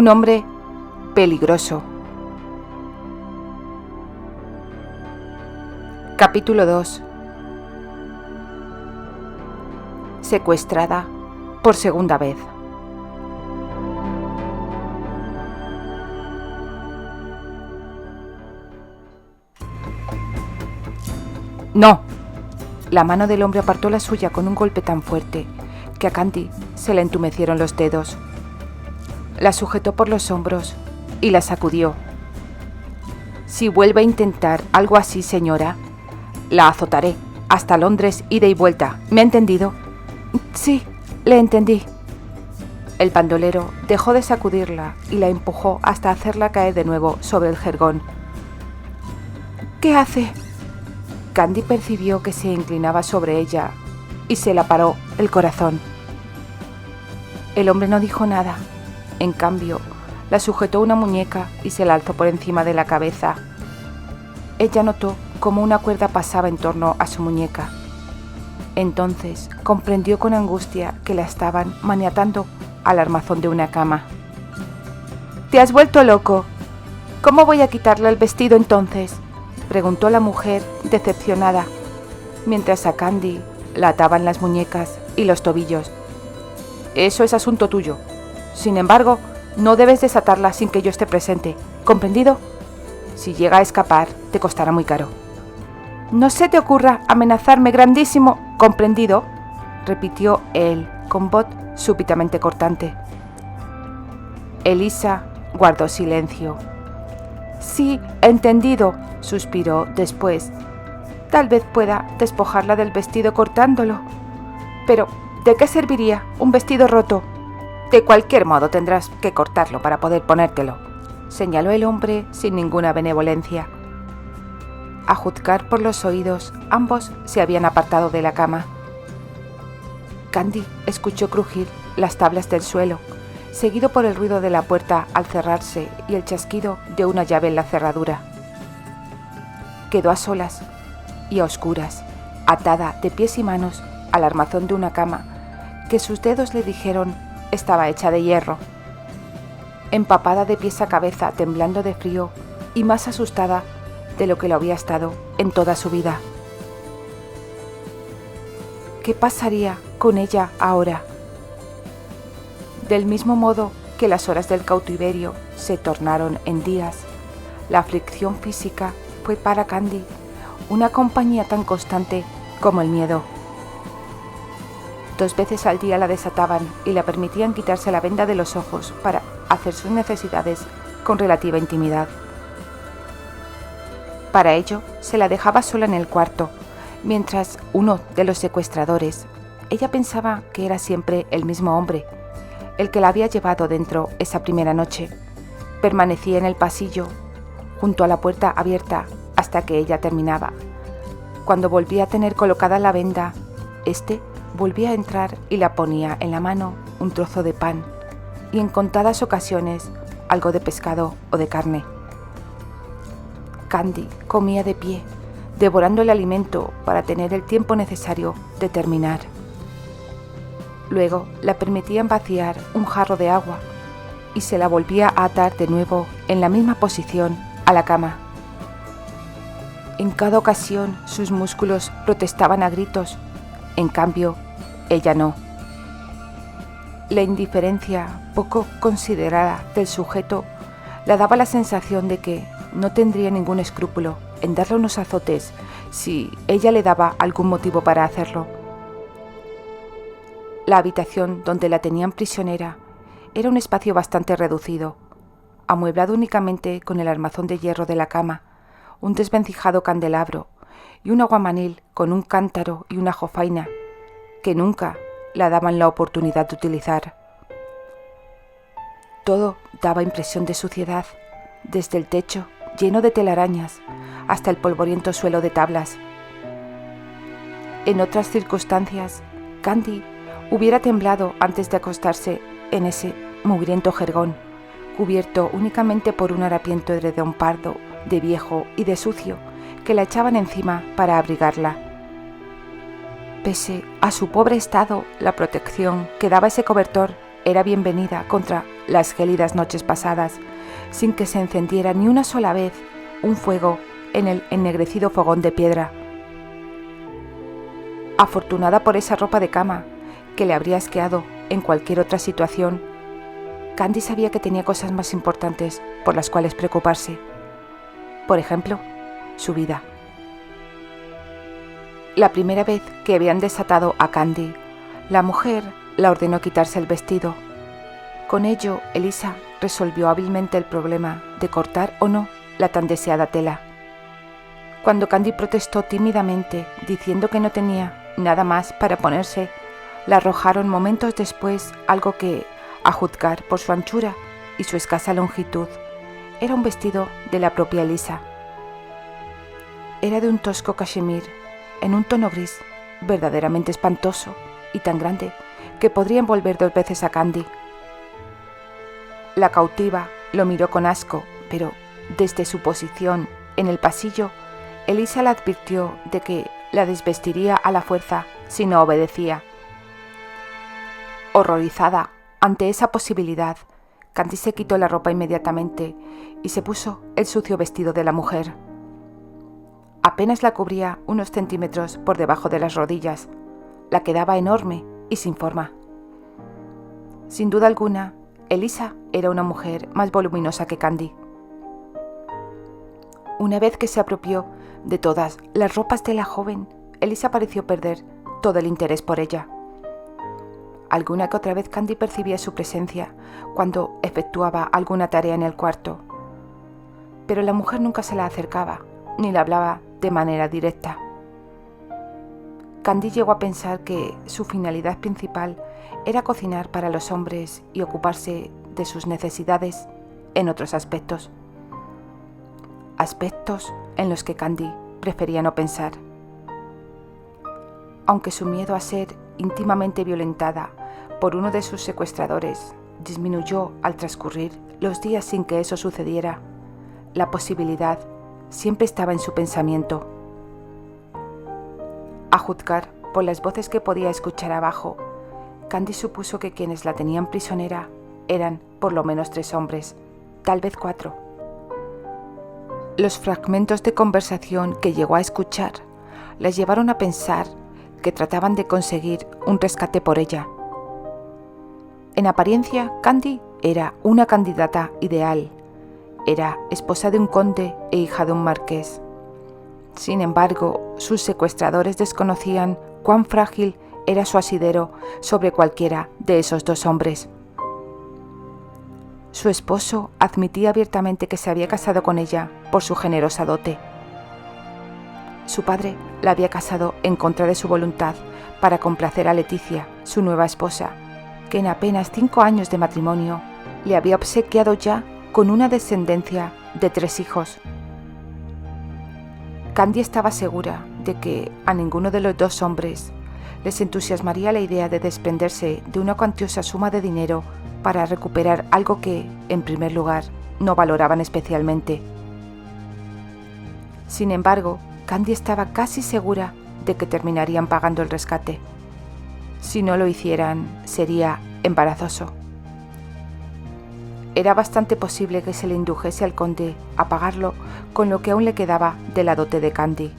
Un hombre peligroso. Capítulo 2. Secuestrada por segunda vez. No. La mano del hombre apartó la suya con un golpe tan fuerte que a Candy se le entumecieron los dedos. La sujetó por los hombros y la sacudió. Si vuelve a intentar algo así, señora, la azotaré hasta Londres, ida y vuelta. ¿Me ha entendido? Sí, le entendí. El bandolero dejó de sacudirla y la empujó hasta hacerla caer de nuevo sobre el jergón. ¿Qué hace? Candy percibió que se inclinaba sobre ella y se la paró el corazón. El hombre no dijo nada. En cambio, la sujetó una muñeca y se la alzó por encima de la cabeza. Ella notó cómo una cuerda pasaba en torno a su muñeca. Entonces comprendió con angustia que la estaban maniatando al armazón de una cama. «¿Te has vuelto loco? ¿Cómo voy a quitarle el vestido entonces?», preguntó la mujer decepcionada, mientras a Candy la ataban las muñecas y los tobillos. «Eso es asunto tuyo. Sin embargo, no debes desatarla sin que yo esté presente, ¿comprendido? Si llega a escapar, te costará muy caro». «No se te ocurra amenazarme, grandísimo». «¿Comprendido?», repitió él con voz súbitamente cortante. Elisa guardó silencio. «Sí, entendido», suspiró después. «Tal vez pueda despojarla del vestido cortándolo. Pero, ¿de qué serviría un vestido roto?» «De cualquier modo tendrás que cortarlo para poder ponértelo», señaló el hombre sin ninguna benevolencia. A juzgar por los oídos, ambos se habían apartado de la cama. Candy escuchó crujir las tablas del suelo, seguido por el ruido de la puerta al cerrarse y el chasquido de una llave en la cerradura. Quedó a solas y a oscuras, atada de pies y manos al armazón de una cama que sus dedos le dijeron estaba hecha de hierro. Empapada de pies a cabeza, temblando de frío y más asustada de lo que lo había estado en toda su vida. ¿Qué pasaría con ella ahora? Del mismo modo que las horas del cautiverio se tornaron en días, la aflicción física fue para Candy una compañía tan constante como el miedo. 2 veces al día la desataban y la permitían quitarse la venda de los ojos para hacer sus necesidades con relativa intimidad. Para ello, se la dejaba sola en el cuarto, mientras uno de los secuestradores, ella pensaba que era siempre el mismo hombre, el que la había llevado dentro esa primera noche, permanecía en el pasillo, junto a la puerta abierta hasta que ella terminaba. Cuando volvía a tener colocada la venda, este volvía a entrar y la ponía en la mano un trozo de pan y en contadas ocasiones algo de pescado o de carne. Candy comía de pie, devorando el alimento para tener el tiempo necesario de terminar. Luego la permitían vaciar un jarro de agua y se la volvía a atar de nuevo en la misma posición a la cama. En cada ocasión sus músculos protestaban a gritos, en cambio, ella no. La indiferencia poco considerada del sujeto le daba la sensación de que no tendría ningún escrúpulo en darle unos azotes si ella le daba algún motivo para hacerlo. La habitación donde la tenían prisionera era un espacio bastante reducido, amueblado únicamente con el armazón de hierro de la cama, un desvencijado candelabro y un aguamanil con un cántaro y una jofaina que nunca la daban la oportunidad de utilizar. Todo daba impresión de suciedad, desde el techo lleno de telarañas hasta el polvoriento suelo de tablas. En otras circunstancias, Candy hubiera temblado antes de acostarse en ese mugriento jergón, cubierto únicamente por un harapiento edredón pardo, de viejo y de sucio, que la echaban encima para abrigarla. Pese a su pobre estado, la protección que daba ese cobertor era bienvenida contra las gélidas noches pasadas, sin que se encendiera ni una sola vez un fuego en el ennegrecido fogón de piedra. Afortunada por esa ropa de cama, que le habría asqueado en cualquier otra situación, Candy sabía que tenía cosas más importantes por las cuales preocuparse. Por ejemplo, su vida. La primera vez que habían desatado a Candy, la mujer la ordenó quitarse el vestido. Con ello, Elisa resolvió hábilmente el problema de cortar o no la tan deseada tela. Cuando Candy protestó tímidamente, diciendo que no tenía nada más para ponerse, la arrojaron momentos después algo que, a juzgar por su anchura y su escasa longitud, era un vestido de la propia Elisa. Era de un tosco cachemir, en un tono gris, verdaderamente espantoso y tan grande que podría envolver 2 veces a Candy. La cautiva lo miró con asco, pero desde su posición en el pasillo, Elisa le advirtió de que la desvestiría a la fuerza si no obedecía. Horrorizada ante esa posibilidad, Candy se quitó la ropa inmediatamente y se puso el sucio vestido de la mujer. Apenas la cubría unos centímetros por debajo de las rodillas. La quedaba enorme y sin forma. Sin duda alguna, Elisa era una mujer más voluminosa que Candy. Una vez que se apropió de todas las ropas de la joven, Elisa pareció perder todo el interés por ella. Alguna que otra vez Candy percibía su presencia cuando efectuaba alguna tarea en el cuarto, pero la mujer nunca se la acercaba ni le hablaba de manera directa. Candy llegó a pensar que su finalidad principal era cocinar para los hombres y ocuparse de sus necesidades en otros aspectos. Aspectos en los que Candy prefería no pensar. Aunque su miedo a ser íntimamente violentada por uno de sus secuestradores disminuyó al transcurrir los días sin que eso sucediera, la posibilidad siempre estaba en su pensamiento. A juzgar por las voces que podía escuchar abajo, Candy supuso que quienes la tenían prisionera eran por lo menos 3 hombres, tal vez 4. Los fragmentos de conversación que llegó a escuchar la llevaron a pensar que trataban de conseguir un rescate por ella. En apariencia, Candy era una candidata ideal. Era esposa de un conde e hija de un marqués. Sin embargo, sus secuestradores desconocían cuán frágil era su asidero sobre cualquiera de esos 2 hombres. Su esposo admitía abiertamente que se había casado con ella por su generosa dote. Su padre la había casado en contra de su voluntad para complacer a Leticia, su nueva esposa, que en apenas 5 años de matrimonio le había obsequiado ya con una descendencia de 3 hijos. Candy estaba segura de que a ninguno de los 2 hombres les entusiasmaría la idea de desprenderse de una cuantiosa suma de dinero para recuperar algo que, en primer lugar, no valoraban especialmente. Sin embargo, Candy estaba casi segura de que terminarían pagando el rescate. Si no lo hicieran, sería embarazoso. Era bastante posible que se le indujese al conde a pagarlo con lo que aún le quedaba de la dote de Candy.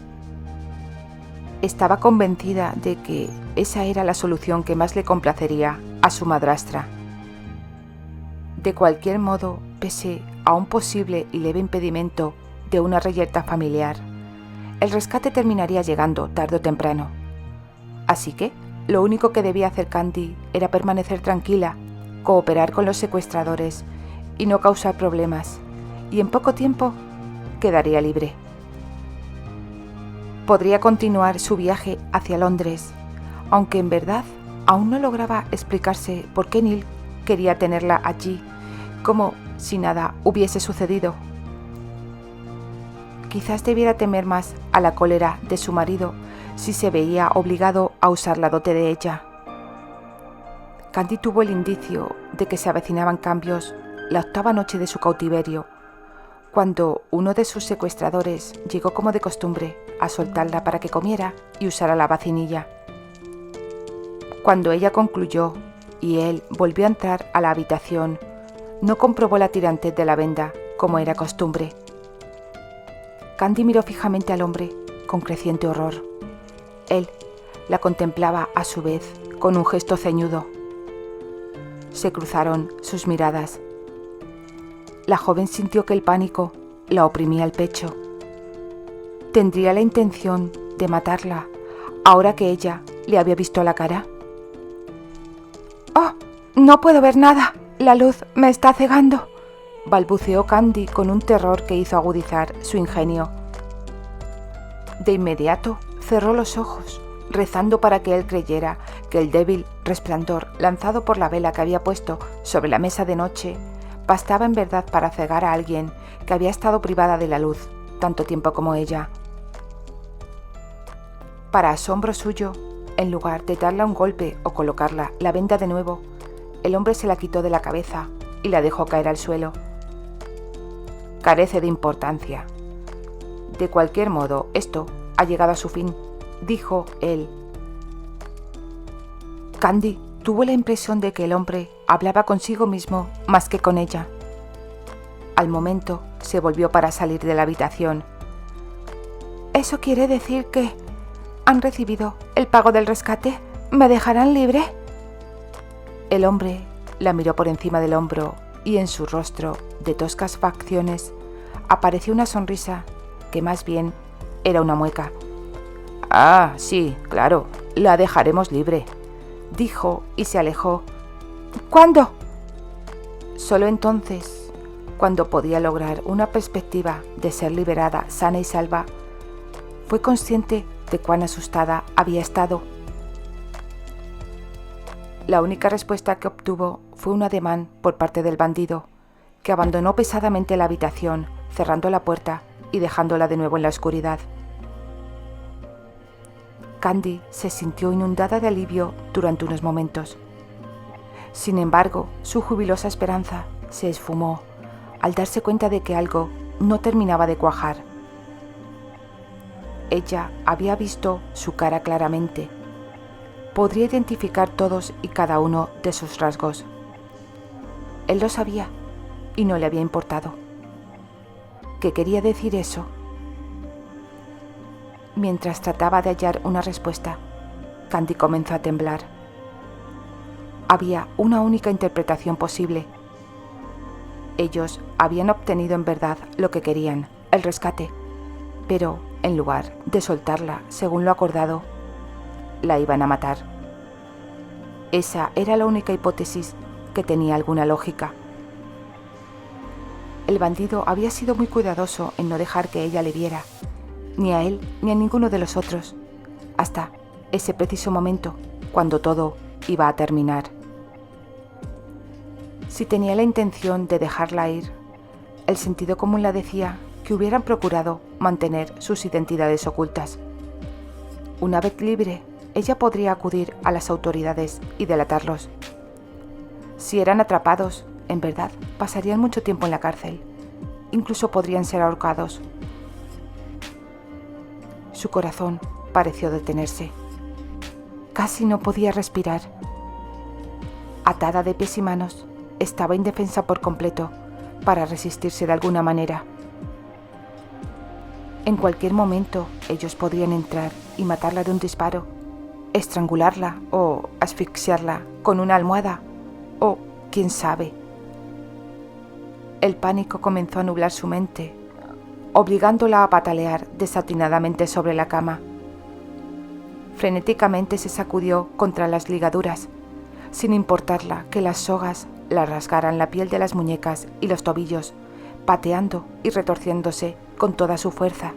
Estaba convencida de que esa era la solución que más le complacería a su madrastra. De cualquier modo, pese a un posible y leve impedimento de una reyerta familiar, el rescate terminaría llegando tarde o temprano. Así que, lo único que debía hacer Candy era permanecer tranquila, cooperar con los secuestradores y no causar problemas, y en poco tiempo quedaría libre. Podría continuar su viaje hacia Londres, aunque en verdad aún no lograba explicarse por qué Neil quería tenerla allí, como si nada hubiese sucedido. Quizás debiera temer más a la cólera de su marido si se veía obligado a usar la dote de ella. Candy tuvo el indicio de que se avecinaban cambios la 8ª noche de su cautiverio, cuando uno de sus secuestradores llegó como de costumbre a soltarla para que comiera y usara la vacinilla. Cuando ella concluyó y él volvió a entrar a la habitación, No comprobó la tirantez de la venda, como era costumbre. Candy miró fijamente al hombre, con creciente horror. Él la contemplaba a su vez, con un gesto ceñudo. Se cruzaron sus miradas. La joven sintió que el pánico la oprimía el pecho. ¿Tendría la intención de matarla ahora que ella le había visto la cara? «¡Oh! No puedo ver nada. La luz me está cegando», balbuceó Candy con un terror que hizo agudizar su ingenio. De inmediato cerró los ojos, rezando para que él creyera que el débil resplandor lanzado por la vela que había puesto sobre la mesa de noche bastaba en verdad para cegar a alguien que había estado privada de la luz tanto tiempo como ella. Para asombro suyo, en lugar de darle un golpe o colocarla la venda de nuevo, el hombre se la quitó de la cabeza y la dejó caer al suelo. Carece de importancia. De cualquier modo, esto ha llegado a su fin, dijo él. Candy tuvo la impresión de que el hombre hablaba consigo mismo más que con ella. Al momento se volvió para salir de la habitación. ¿Eso quiere decir que han recibido el pago del rescate? ¿Me dejarán libre? El hombre la miró por encima del hombro y en su rostro, de toscas facciones, apareció una sonrisa que más bien era una mueca. «Ah, sí, claro, la dejaremos libre», dijo y se alejó. «¿Cuándo?» Solo entonces, cuando podía lograr una perspectiva de ser liberada sana y salva, fue consciente de cuán asustada había estado. La única respuesta que obtuvo fue un ademán por parte del bandido, que abandonó pesadamente la habitación, cerrando la puerta y dejándola de nuevo en la oscuridad. Candy se sintió inundada de alivio durante unos momentos. Sin embargo, su jubilosa esperanza se esfumó al darse cuenta de que algo no terminaba de cuajar. Ella había visto su cara claramente. Podría identificar todos y cada uno de sus rasgos. Él lo sabía y no le había importado. ¿Qué quería decir eso? Mientras trataba de hallar una respuesta, Candy comenzó a temblar. Había una única interpretación posible. Ellos habían obtenido en verdad lo que querían, el rescate, pero en lugar de soltarla según lo acordado, la iban a matar. Esa era la única hipótesis que tenía alguna lógica. El bandido había sido muy cuidadoso en no dejar que ella le viera, ni a él ni a ninguno de los otros, hasta ese preciso momento cuando todo iba a terminar. Si tenía la intención de dejarla ir, el sentido común la decía que hubieran procurado mantener sus identidades ocultas. Una vez libre, ella podría acudir a las autoridades y delatarlos. Si eran atrapados, en verdad, pasarían mucho tiempo en la cárcel. Incluso podrían ser ahorcados. Su corazón pareció detenerse. Casi no podía respirar. Atada de pies y manos, estaba indefensa por completo para resistirse de alguna manera. En cualquier momento ellos podrían entrar y matarla de un disparo, estrangularla o asfixiarla con una almohada o quién sabe. El pánico comenzó a nublar su mente, obligándola a patalear desatinadamente sobre la cama. Frenéticamente se sacudió contra las ligaduras, sin importarla que las sogas la rasgaran la piel de las muñecas y los tobillos, pateando y retorciéndose con toda su fuerza,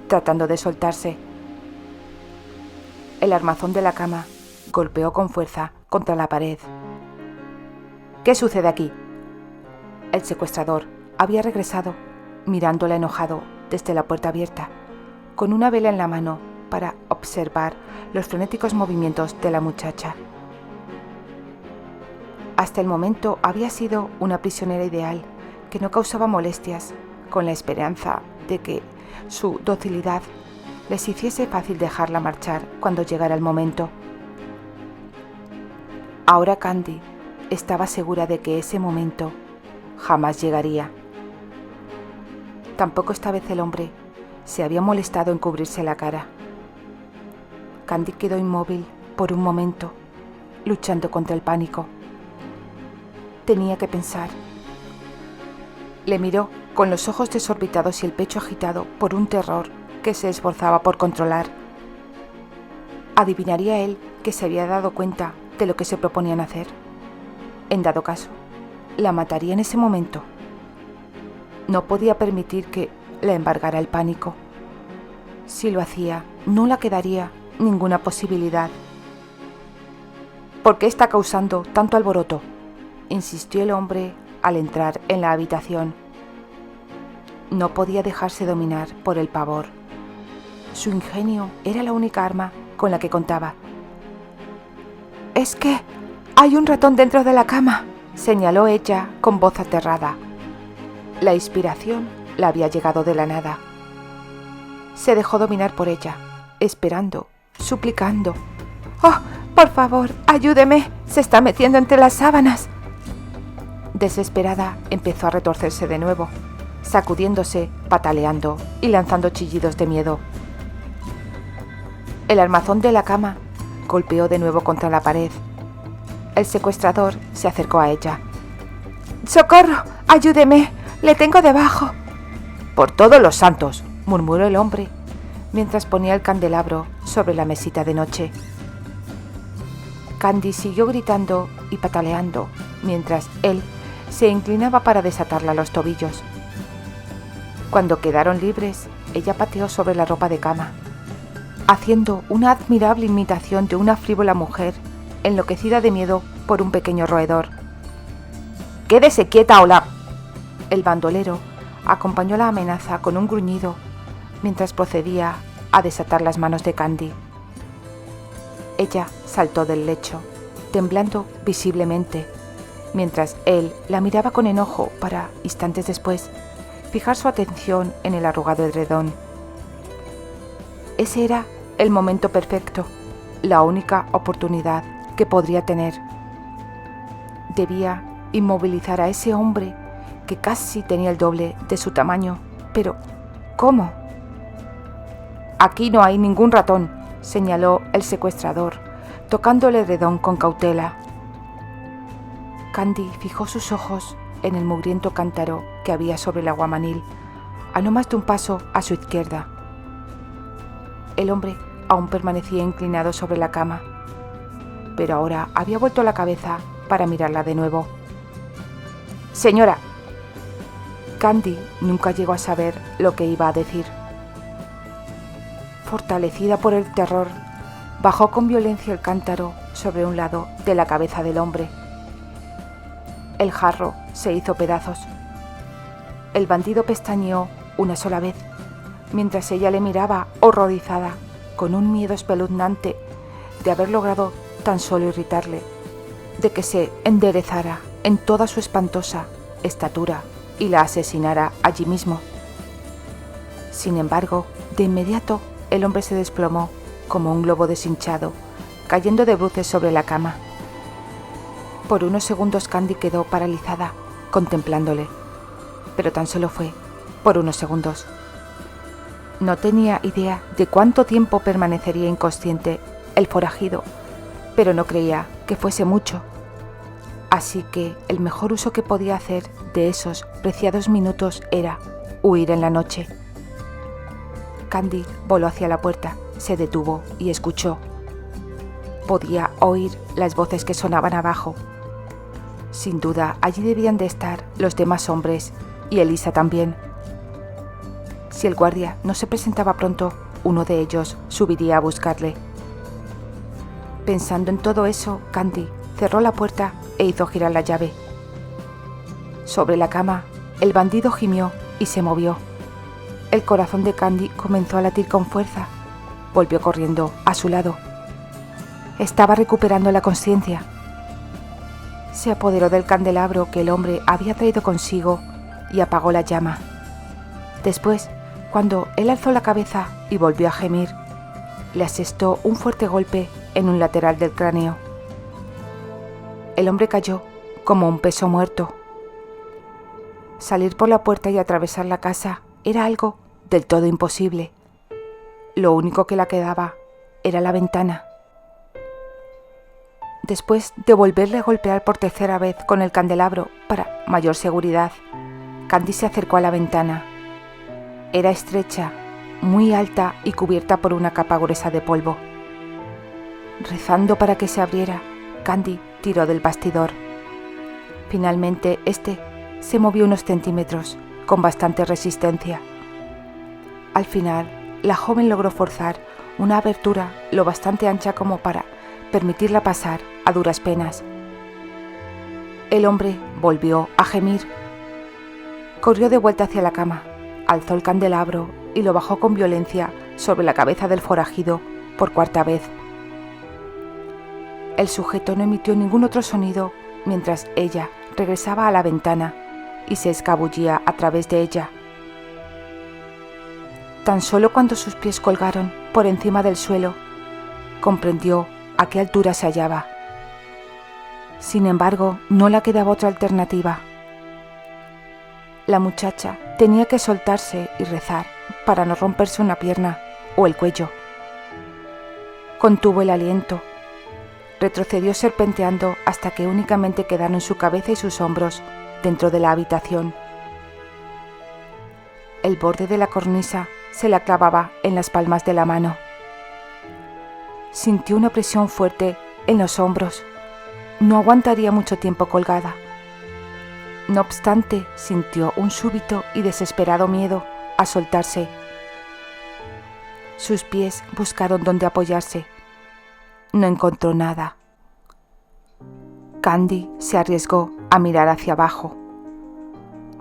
tratando de soltarse. El armazón de la cama golpeó con fuerza contra la pared. ¿Qué sucede aquí? El secuestrador había regresado, mirándola enojado desde la puerta abierta, con una vela en la mano para observar los frenéticos movimientos de la muchacha. Hasta el momento había sido una prisionera ideal que no causaba molestias, con la esperanza de que su docilidad les hiciese fácil dejarla marchar cuando llegara el momento. Ahora Candy estaba segura de que ese momento jamás llegaría. Tampoco esta vez el hombre se había molestado en cubrirse la cara. Candy quedó inmóvil por un momento, luchando contra el pánico. Tenía que pensar. Le miró con los ojos desorbitados y el pecho agitado por un terror que se esforzaba por controlar. Adivinaría él que se había dado cuenta de lo que se proponían hacer. En dado caso, la mataría en ese momento. No podía permitir que la embargara el pánico. Si lo hacía, no le quedaría ninguna posibilidad. ¿Por qué está causando tanto alboroto?, insistió el hombre al entrar en la habitación. No podía dejarse dominar por el pavor. Su ingenio era la única arma con la que contaba. «Es que hay un ratón dentro de la cama», señaló ella con voz aterrada. La inspiración le había llegado de la nada. Se dejó dominar por ella, esperando, suplicando. «¡Oh, por favor, ayúdeme! ¡Se está metiendo entre las sábanas!». Desesperada, empezó a retorcerse de nuevo, sacudiéndose, pataleando y lanzando chillidos de miedo. El armazón de la cama golpeó de nuevo contra la pared. El secuestrador se acercó a ella. «¡Socorro! ¡Ayúdeme! ¡Le tengo debajo!». «Por todos los santos», murmuró el hombre, mientras ponía el candelabro sobre la mesita de noche. Candy siguió gritando y pataleando, mientras él se inclinaba para desatarla a los tobillos. Cuando quedaron libres, ella pateó sobre la ropa de cama, haciendo una admirable imitación de una frívola mujer enloquecida de miedo por un pequeño roedor. «¡Quédese quieta, Olaf!». El bandolero acompañó la amenaza con un gruñido mientras procedía a desatar las manos de Candy. Ella saltó del lecho, temblando visiblemente, mientras él la miraba con enojo para, instantes después, fijar su atención en el arrugado edredón. Ese era el momento perfecto, la única oportunidad que podría tener. Debía inmovilizar a ese hombre que casi tenía el doble de su tamaño. Pero, ¿cómo? «Aquí no hay ningún ratón», señaló el secuestrador, tocando el edredón con cautela. Candy fijó sus ojos en el mugriento cántaro que había sobre el aguamanil, a no más de un paso a su izquierda. El hombre aún permanecía inclinado sobre la cama, pero ahora había vuelto la cabeza para mirarla de nuevo. «Señora». Candy nunca llegó a saber lo que iba a decir. Fortalecida por el terror, bajó con violencia el cántaro sobre un lado de la cabeza del hombre. El jarro se hizo pedazos. El bandido pestañeó una sola vez, mientras ella le miraba horrorizada, con un miedo espeluznante de haber logrado tan solo irritarle, de que se enderezara en toda su espantosa estatura y la asesinara allí mismo. Sin embargo, de inmediato el hombre se desplomó como un globo deshinchado, cayendo de bruces sobre la cama. Por unos segundos Candy quedó paralizada, contemplándole, pero tan solo fue por unos segundos. No tenía idea de cuánto tiempo permanecería inconsciente el forajido, pero no creía que fuese mucho. Así que el mejor uso que podía hacer de esos preciados minutos era huir en la noche. Candy voló hacia la puerta, se detuvo y escuchó. Podía oír las voces que sonaban abajo. Sin duda, allí debían de estar los demás hombres y Elisa también. Si el guardia no se presentaba pronto, uno de ellos subiría a buscarle. Pensando en todo eso, Candy cerró la puerta e hizo girar la llave. Sobre la cama, el bandido gimió y se movió. El corazón de Candy comenzó a latir con fuerza. Volvió corriendo a su lado. Estaba recuperando la conciencia. Se apoderó del candelabro que el hombre había traído consigo y apagó la llama. Después, cuando él alzó la cabeza y volvió a gemir, le asestó un fuerte golpe en un lateral del cráneo. El hombre cayó como un peso muerto. Salir por la puerta y atravesar la casa era algo del todo imposible. Lo único que la quedaba era la ventana. Después de volverle a golpear por tercera vez con el candelabro para mayor seguridad, Candy se acercó a la ventana. Era estrecha, muy alta y cubierta por una capa gruesa de polvo. Rezando para que se abriera, Candy tiró del bastidor. Finalmente, este se movió unos centímetros, con bastante resistencia. Al final, la joven logró forzar una abertura lo bastante ancha como para permitirla pasar a duras penas. El hombre volvió a gemir. Corrió de vuelta hacia la cama, alzó el candelabro y lo bajó con violencia sobre la cabeza del forajido por cuarta vez. El sujeto no emitió ningún otro sonido mientras ella regresaba a la ventana y se escabullía a través de ella. Tan solo cuando sus pies colgaron por encima del suelo, comprendió a qué altura se hallaba. Sin embargo, no le quedaba otra alternativa. La muchacha tenía que soltarse y rezar para no romperse una pierna o el cuello. Contuvo el aliento. Retrocedió serpenteando hasta que únicamente quedaron su cabeza y sus hombros dentro de la habitación. El borde de la cornisa se la clavaba en las palmas de la mano. Sintió una presión fuerte en los hombros. No aguantaría mucho tiempo colgada. No obstante, sintió un súbito y desesperado miedo a soltarse. Sus pies buscaron dónde apoyarse. No encontró nada. Candy se arriesgó a mirar hacia abajo.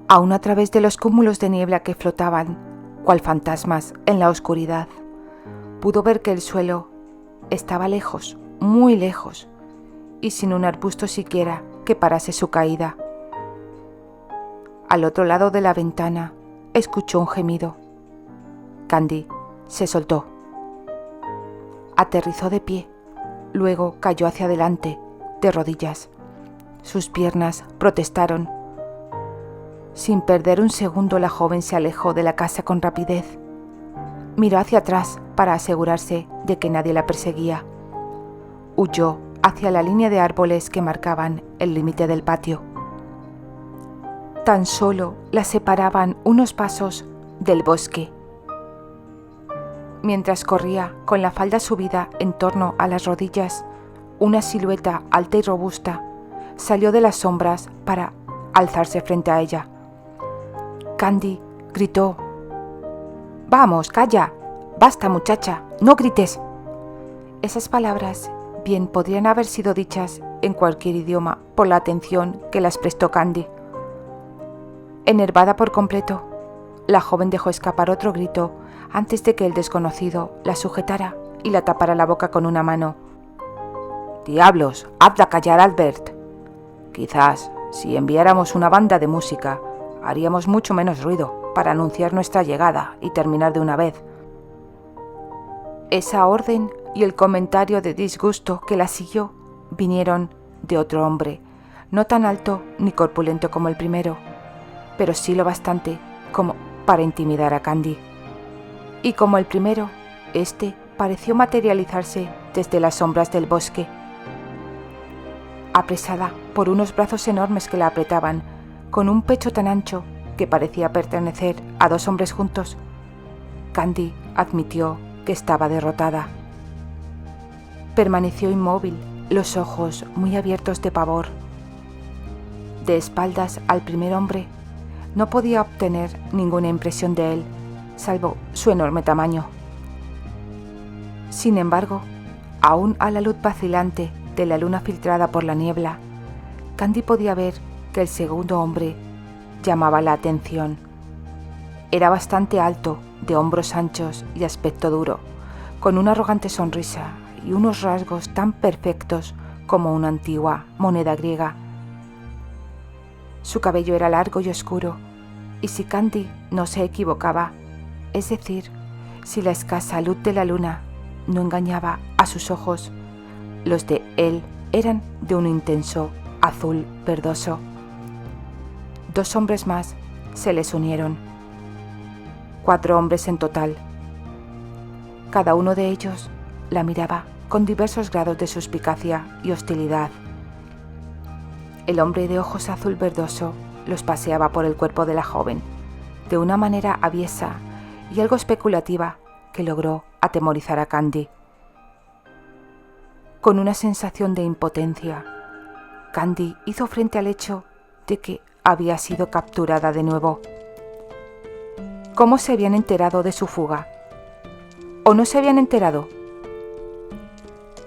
Aún a través de los cúmulos de niebla que flotaban, cual fantasmas en la oscuridad, pudo ver que el suelo estaba lejos, muy lejos, y sin un arbusto siquiera que parase su caída. Al otro lado de la ventana, escuchó un gemido. Candy se soltó. Aterrizó de pie, luego cayó hacia adelante, de rodillas. Sus piernas protestaron. Sin perder un segundo, la joven se alejó de la casa con rapidez. Miró hacia atrás para asegurarse de que nadie la perseguía. Huyó hacia la línea de árboles que marcaban el límite del patio. Tan solo la separaban unos pasos del bosque. Mientras corría con la falda subida en torno a las rodillas, una silueta alta y robusta salió de las sombras para alzarse frente a ella. Candy gritó: «¡Vamos, calla! ¡Basta, muchacha! ¡No grites!». Esas palabras bien podrían haber sido dichas en cualquier idioma por la atención que las prestó Candy. Enervada por completo, la joven dejó escapar otro grito antes de que el desconocido la sujetara y la tapara la boca con una mano. «¡Diablos! ¡Hazla callar, Albert! Quizás, si enviáramos una banda de música, haríamos mucho menos ruido para anunciar nuestra llegada y terminar de una vez». Esa orden y el comentario de disgusto que la siguió vinieron de otro hombre, no tan alto ni corpulento como el primero, pero sí lo bastante como para intimidar a Candy. Y como el primero, este pareció materializarse desde las sombras del bosque. Apresada por unos brazos enormes que la apretaban, con un pecho tan ancho que parecía pertenecer a dos hombres juntos, Candy admitió que estaba derrotada. Permaneció inmóvil, los ojos muy abiertos de pavor. De espaldas al primer hombre, no podía obtener ninguna impresión de él, salvo su enorme tamaño. Sin embargo, aún a la luz vacilante de la luna filtrada por la niebla, Candy podía ver que el segundo hombre llamaba la atención. Era bastante alto, de hombros anchos y aspecto duro, con una arrogante sonrisa y unos rasgos tan perfectos como una antigua moneda griega. Su cabello era largo y oscuro, y si Candy no se equivocaba, es decir, si la escasa luz de la luna no engañaba a sus ojos, los de él eran de un intenso azul verdoso. Dos hombres más se les unieron. 4 hombres en total. Cada uno de ellos la miraba con diversos grados de suspicacia y hostilidad. El hombre de ojos azul verdoso los paseaba por el cuerpo de la joven, de una manera aviesa y algo especulativa que logró atemorizar a Candy. Con una sensación de impotencia, Candy hizo frente al hecho de que había sido capturada de nuevo. ¿Cómo se habían enterado de su fuga? ¿O no se habían enterado?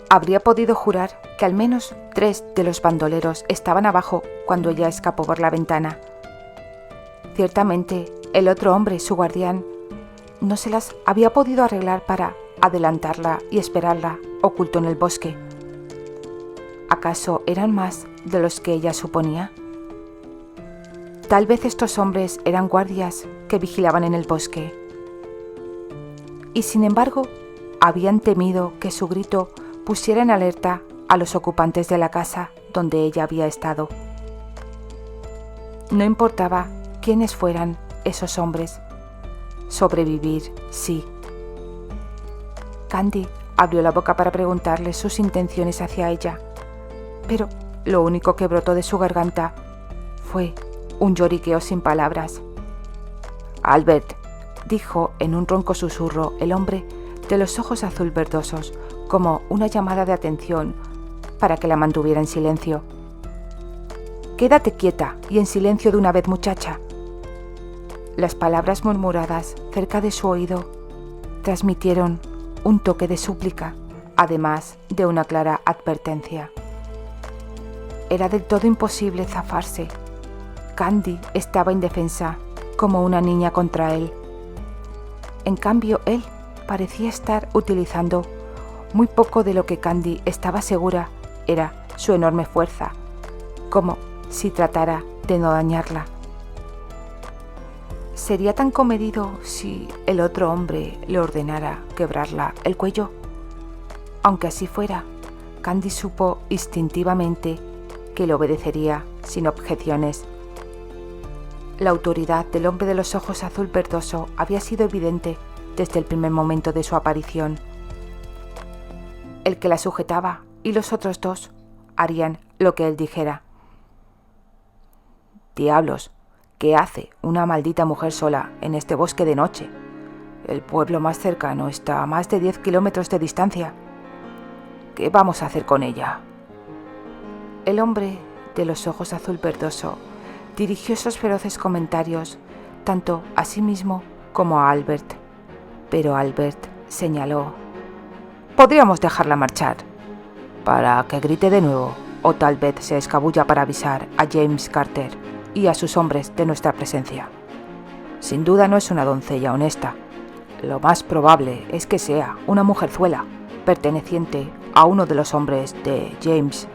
Habría podido jurar que al menos 3 de los bandoleros estaban abajo cuando ella escapó por la ventana. Ciertamente, el otro hombre, su guardián, no se las había podido arreglar para adelantarla y esperarla oculto en el bosque. ¿Acaso eran más de los que ella suponía? Tal vez estos hombres eran guardias que vigilaban en el bosque. Y sin embargo, habían temido que su grito pusiera en alerta a los ocupantes de la casa donde ella había estado. No importaba quiénes fueran esos hombres. Sobrevivir, sí. Candy abrió la boca para preguntarle sus intenciones hacia ella, pero lo único que brotó de su garganta fue un lloriqueo sin palabras. «Albert», dijo en un ronco susurro el hombre de los ojos azul verdosos, como una llamada de atención para que la mantuviera en silencio. «Quédate quieta y en silencio de una vez, muchacha». Las palabras murmuradas cerca de su oído transmitieron un toque de súplica, además de una clara advertencia. Era del todo imposible zafarse. Candy estaba indefensa, como una niña contra él. En cambio, él parecía estar utilizando muy poco de lo que Candy estaba segura era su enorme fuerza, como si tratara de no dañarla. ¿Sería tan comedido si el otro hombre le ordenara quebrarla el cuello? Aunque así fuera, Candy supo instintivamente que le obedecería sin objeciones. La autoridad del hombre de los ojos azul verdoso había sido evidente desde el primer momento de su aparición. El que la sujetaba y los otros 2 harían lo que él dijera. «Diablos, ¿qué hace una maldita mujer sola en este bosque de noche? El pueblo más cercano está a más de 10 kilómetros de distancia. ¿Qué vamos a hacer con ella?» El hombre de los ojos azul verdoso dirigió esos feroces comentarios tanto a sí mismo como a Albert, pero Albert señaló: «Podríamos dejarla marchar, para que grite de nuevo, o tal vez se escabulla para avisar a James Carter y a sus hombres de nuestra presencia. Sin duda no es una doncella honesta. Lo más probable es que sea una mujerzuela perteneciente a uno de los hombres de James